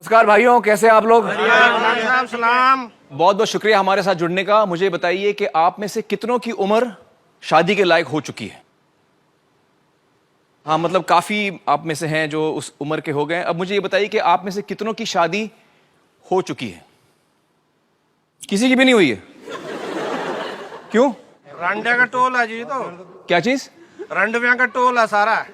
नमस्कार भाइयों, कैसे आप लोग। सलाम। बहुत बहुत शुक्रिया हमारे साथ जुड़ने का। मुझे बताइए कि आप में से कितनों की उम्र शादी के लायक हो चुकी है। हाँ, मतलब काफी आप में से हैं जो उस उम्र के हो गए। अब मुझे ये बताइए कि आप में से कितनों की शादी हो चुकी है। किसी की भी नहीं हुई है? क्यों? रंडे का टोल है जी। तो क्या चीज? रंडविया का टोल है सारा।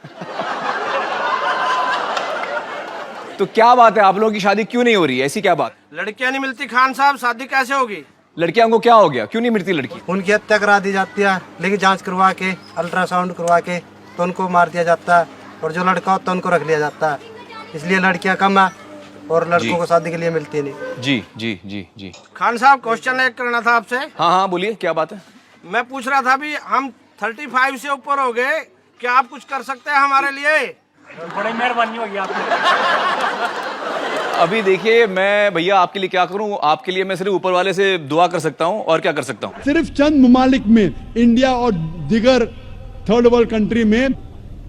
तो क्या बात है, आप लोगों की शादी क्यों नहीं हो रही है? ऐसी क्या बात? लड़कियां नहीं मिलती खान साहब, शादी कैसे होगी? लड़कियां को क्या हो गया, क्यों नहीं मिलती लड़की? उनकी हत्या करा दी जाती है, लेकिन जांच करवा के अल्ट्रासाउंड करवा के तो उनको मार दिया जाता है, और जो लड़का होता है उनको रख लिया जाता है। इसलिए लड़कियां कम है और लड़कों को शादी के लिए मिलती नहीं। जी जी जी जी। खान साहब, क्वेश्चन एक करना था आपसे। हाँ हाँ बोलिए, क्या बात है? मैं पूछ रहा था भी हम 35 से ऊपर हो गए, क्या आप कुछ कर सकते हैं हमारे लिए? बड़ी मेहरबानी होगी आपकी। अभी देखिए, मैं भैया आपके लिए क्या करूं? आपके लिए मैं सिर्फ ऊपर वाले से दुआ कर सकता हूं, और क्या कर सकता हूं? सिर्फ चंद ममालिक में, इंडिया और दिगर थर्ड वर्ल्ड कंट्री में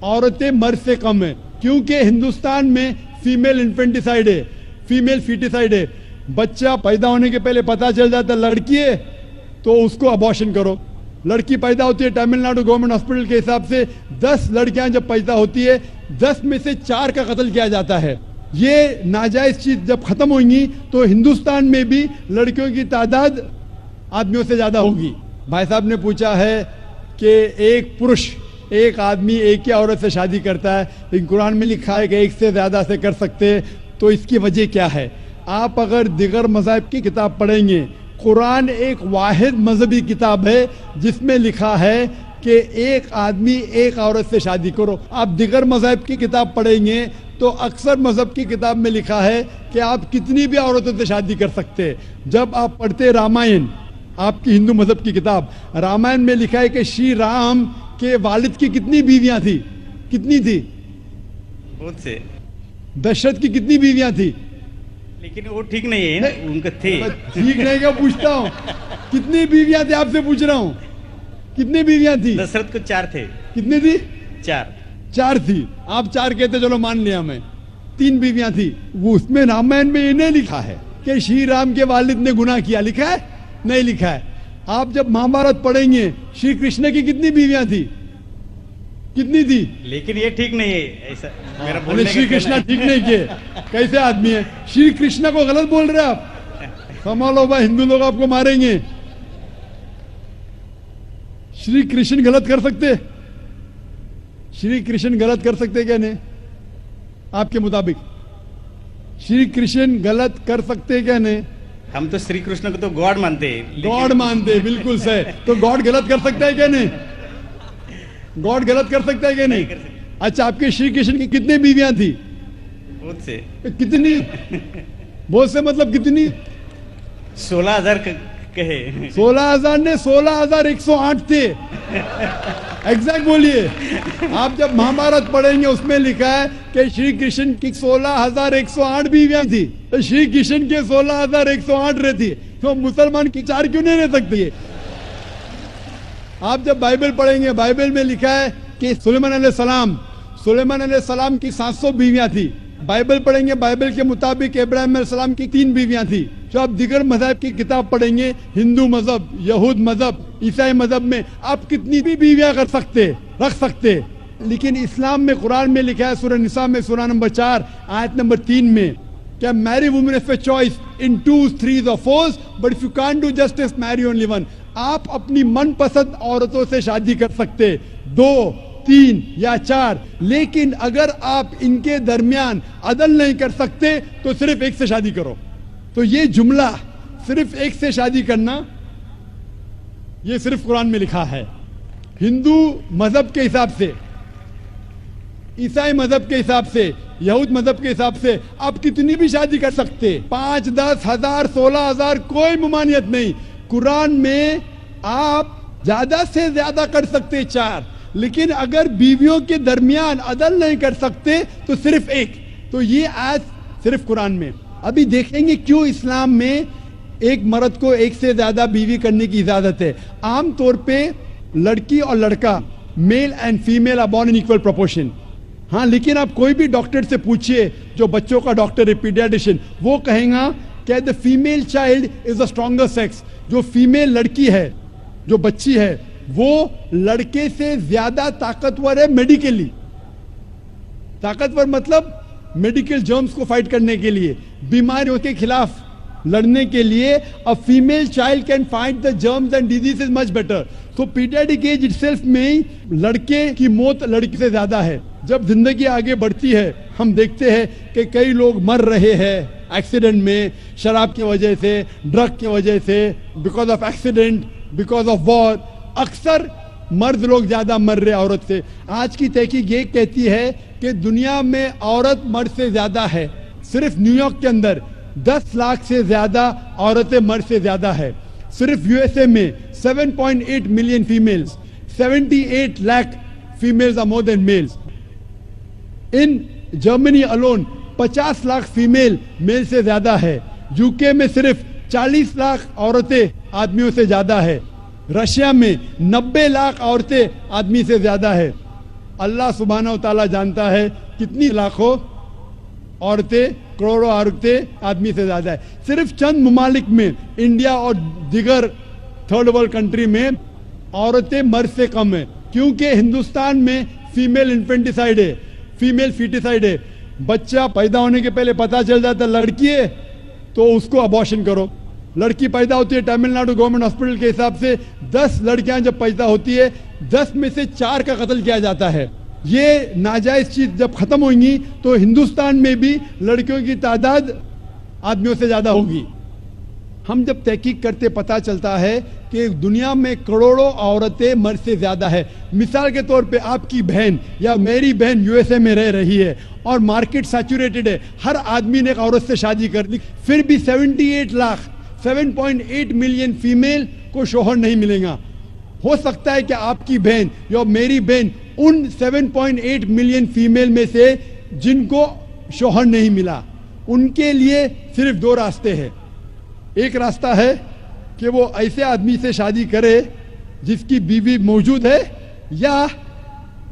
औरतें मर्द से कम है, क्योंकि हिंदुस्तान में फीमेल इन्फेंटिसाइड है, फीमेल फीटिसाइड है। बच्चा पैदा होने के पहले पता चल जाता लड़की है तो उसको अबॉर्शन करो। लड़की पैदा होती है, तमिलनाडु गवर्नमेंट हॉस्पिटल के हिसाब से 10 लड़कियां जब पैदा होती है, 10 में से 4 का कत्ल किया जाता है। ये नाजायज चीज जब खत्म होंगी तो हिंदुस्तान में भी लड़कियों की तादाद आदमियों से ज्यादा होगी। भाई साहब ने पूछा है कि एक पुरुष, एक आदमी एक ही औरत से शादी करता है, लेकिन कुरान में लिखा है कि एक से ज्यादा से कर सकते हैं। तो इसकी वजह क्या है? आप अगर दिगर मज़हब की किताब पढ़ेंगे, कुरान एक वाहिद मजहबी किताब है जिसमें लिखा है कि एक आदमी एक औरत से शादी करो। आप दिगर मज़हब की किताब पढ़ेंगे तो अक्सर मज़हब की किताब में लिखा है कि आप कितनी भी औरतों से शादी कर सकते हैं। जब आप पढ़ते रामायण, आपकी हिंदू मज़हब की किताब, रामायण में लिखा है कि श्री राम के वालिद की कितनी बीवियां थी? कितनी थी? बहुत से। दशरथ की कितनी बीवियां थी? लेकिन वो ठीक नहीं है ना, उनके थे। ठीक नहीं, क्या पूछता हूँ? कितनी बीवियां थी आपसे पूछ रहा हूँ। कितनी बीवियां थी? दशरथ को 4 थे। कितनी थी? 4 थी। आप 4 कहते, चलो मान लिया मैं। 3 बीवियां थी। वो उसमें रामायण में इन्हें लिखा है कि श्री राम के वालिद ने गुनाह किया, लिखा है? नहीं लिखा है। आप जब महाभारत पढ़ेंगे, श्री कृष्ण की कितनी बीवियां थी? कितनी थी? लेकिन ये ठीक नहीं है, ऐसा मेरा बोलने का श्री कृष्ण ठीक नहीं किए। कैसे आदमी है? श्री कृष्ण को गलत बोल रहे आप। संभालो भाई, हिंदू लोग आपको मारेंगे। श्री कृष्ण गलत कर सकते? श्री कृष्ण गलत कर सकते क्या नहीं? आपके मुताबिक श्री कृष्ण गलत कर सकते क्या नहीं? हम तो श्री कृष्ण को तो गॉड मानते हैं। गॉड मानते, बिल्कुल सही। तो गॉड गलत कर सकता है क्या नहीं? गॉड गलत कर सकता है क्या नहीं? अच्छा, आपके श्री कृष्ण की कितनी बीवियां थी? बहुत से। कितनी? बहुत से मतलब कितनी? 16,000 कहे। 16,000 ने 16,108 थे। एग्जैक्ट बोलिए। आप जब महाभारत पढ़ेंगे उसमें लिखा है कि श्री कृष्ण की 16,108 बीवियां थी, तो श्री कृष्ण के 16,108 रहती, तो मुसलमान की 4 क्यों नहीं रह सकती? आप जब बाइबल पढ़ेंगे, बाइबल में लिखा है कि सुलेमान अलैहिस्सलाम की 700 बीवियां थी। बाइबल पढ़ेंगे, बाइबल के मुताबिक इब्राहिम अलैहिस्सलाम की 3 बीवियां थी। जो आप दिगर मज़हब की किताब पढ़ेंगे, हिंदू मज़हब, यहूद मज़हब, ईसाई मज़हब में आप कितनी भी बीवियां कर सकते, रख सकते। लेकिन इस्लाम में, कुरान में लिखा है, सूरह निसा में, सूरह नंबर 4 आयत नंबर 3 में, क्या marry women if a choice in 2, 3 or 4, but if you can't do justice marry only one. आप अपनी मनपसंद औरतों से शादी कर सकते, 2, 3 या 4, लेकिन अगर आप इनके दरमियान अदल नहीं कर सकते तो सिर्फ एक से शादी करो। तो ये जुमला, सिर्फ एक से शादी करना, ये सिर्फ कुरान में लिखा है। हिंदू मजहब के हिसाब से, ईसाई मजहब के हिसाब से, यहूद मजहब के हिसाब से आप कितनी भी शादी कर सकते, 5, 10, 1000, 16,000, कोई ममानियत नहीं। कुरान में आप ज्यादा से ज्यादा कर सकते 4, लेकिन अगर बीवियों के दरमियान अदल नहीं कर सकते तो सिर्फ एक। तो ये आज सिर्फ कुरान में। अभी देखेंगे क्यों इस्लाम में एक मर्द को एक से ज्यादा बीवी करने की इजाजत है। आम तौर पे लड़की और लड़का, male and female are born in equal proportion. हाँ, लेकिन आप कोई भी डॉक्टर से पूछिए, जो बच्चों का डॉक्टर है, पीडियाट्रिशियन, वो कहेगा कि the female child is the stronger sex. जो फीमेल लड़की है, जो बच्ची है, वो लड़के से ज्यादा ताकतवर है मेडिकली. ताकतवर मतलब मेडिकल जर्म्स को फाइट करने के लिए, बीमारियों के खिलाफ लड़ने के लिए. A female child can fight the germs and diseases much better. तो पीडियाट्रिक एज इटसेल्फ में ही लड़के की मौत लड़की से ज्यादा है. जब जिंदगी आगे बढ़ती है, हम देखते हैं कि कई लोग मर रहे हैं एक्सीडेंट में, शराब की वजह से, ड्रग की वजह से, because of accident, because of war. अक्सर मर्द लोग ज्यादा मर रहे औरत से. आज की तहकीक ये कहती है कि दुनिया में औरत मर्द से ज्यादा है. सिर्फ न्यूयॉर्क के अंदर 10 लाख से ज्यादा औरतें मर्द से ज्यादा है. सिर्फ यूएसए में 7.8 million females, 78 lakh females are more than males. In Germany alone 50 lakh female male से ज्यादा है. यूके में सिर्फ 40 लाख औरतें आदमियों से ज्यादा है. रशिया में 90 लाख औरतें आदमी से ज्यादा है. अल्लाह सुब्हानहू तआला जानता है कितनी लाखों औरतें, करोड़ों औरतें आदमी से ज्यादा है. सिर्फ चंद ममालिक में, इंडिया और दिगर थर्ड वर्ल्ड कंट्री में, औरतें मर्द से कम है. क्योंकि हिंदुस्तान में फीमेल इन्फेंटिसाइड है, फीमेल फीटिसाइड है. बच्चा पैदा होने के पहले पता चल जाता लड़की है तो उसको अबॉर्शन करो. लड़की पैदा होती है, तमिलनाडु गवर्नमेंट हॉस्पिटल के हिसाब से 10 लड़कियां जब पैदा होती है, 10 में से 4 का कत्ल किया जाता है. ये नाजायज चीज जब खत्म होगी तो हिंदुस्तान में भी लड़कियों की तादाद आदमियों से ज्यादा होगी. हम जब तहकीक करते पता चलता है कि दुनिया में करोड़ों औरतें मर्द से ज्यादा है. मिसाल के तौर पे आपकी बहन या मेरी बहन यूएसए में रह रही है और मार्केट सैचुरेटेड है, हर आदमी ने एक औरत से शादी कर ली, फिर भी 78 लाख 7.8 मिलियन फीमेल को शोहर नहीं मिलेगा. हो सकता है कि आपकी बहन या मेरी बहन उन 7.8 मिलियन फीमेल में से जिनको शोहर नहीं मिला, उनके लिए सिर्फ 2 रास्ते हैं. एक रास्ता है कि वो ऐसे आदमी से शादी करे जिसकी बीवी मौजूद है, या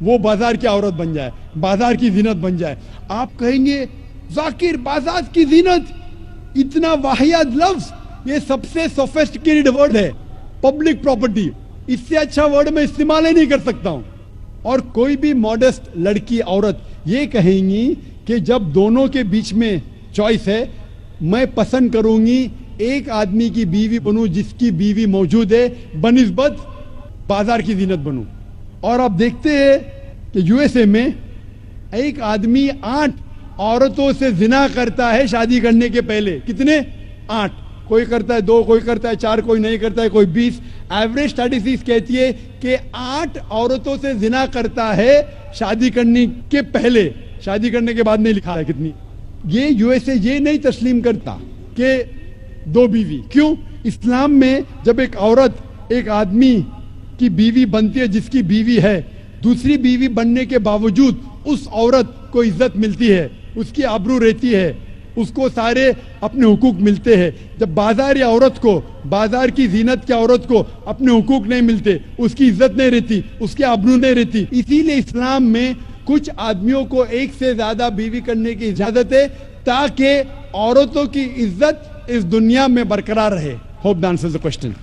वो बाजार की औरत बन जाए, बाजार की जीनत बन जाए. आप कहेंगे जाकिर बाजार की जीनत, इतना वाहियात लफ्ज, ये सबसे सोफिस्टिकेटेड वर्ड है, पब्लिक प्रॉपर्टी. इससे अच्छा वर्ड मैं इस्तेमाल ही नहीं कर सकता हूं. और कोई भी मॉडेस्ट लड़की औरत ये कहेंगी कि जब दोनों के बीच में चॉइस है, मैं पसंद करूंगी एक आदमी की बीवी बनूं जिसकी बीवी मौजूद है, बनिस्बत बाजार की जीनत बनूं. और आप देखते हैं कि यूएसए में एक आदमी 8 औरतों से जिना करता है शादी करने के पहले. कितने? 8. कोई करता है 2, कोई करता है 4, कोई नहीं करता है, कोई 20. एवरेज स्टैटिस्टिक्स कहती है कि 8 औरतों से जिना करता है शादी करने के पहले. शादी करने के बाद नहीं लिखा है कितनी. ये यूएसए ये नहीं तस्लीम करता कि 2 बीवी. क्यों? इस्लाम में जब एक औरत एक आदमी की बीवी बनती है जिसकी बीवी है, दूसरी बीवी बनने के बावजूद उस औरत को इज्जत मिलती है, उसकी आबरू रहती है, उसको सारे अपने हुकूक मिलते हैं. जब बाजार औरत को, बाजार की जीनत की औरत को अपने हुकूक नहीं मिलते, उसकी इज्जत नहीं रहती, उसकी आबरू नहीं रहती. इसीलिए इस्लाम में कुछ आदमियों को एक से ज्यादा बीवी करने की इजाजत है ताकि औरतों की इज्जत इस दुनिया में बरकरार रहे. Hope that answers the question.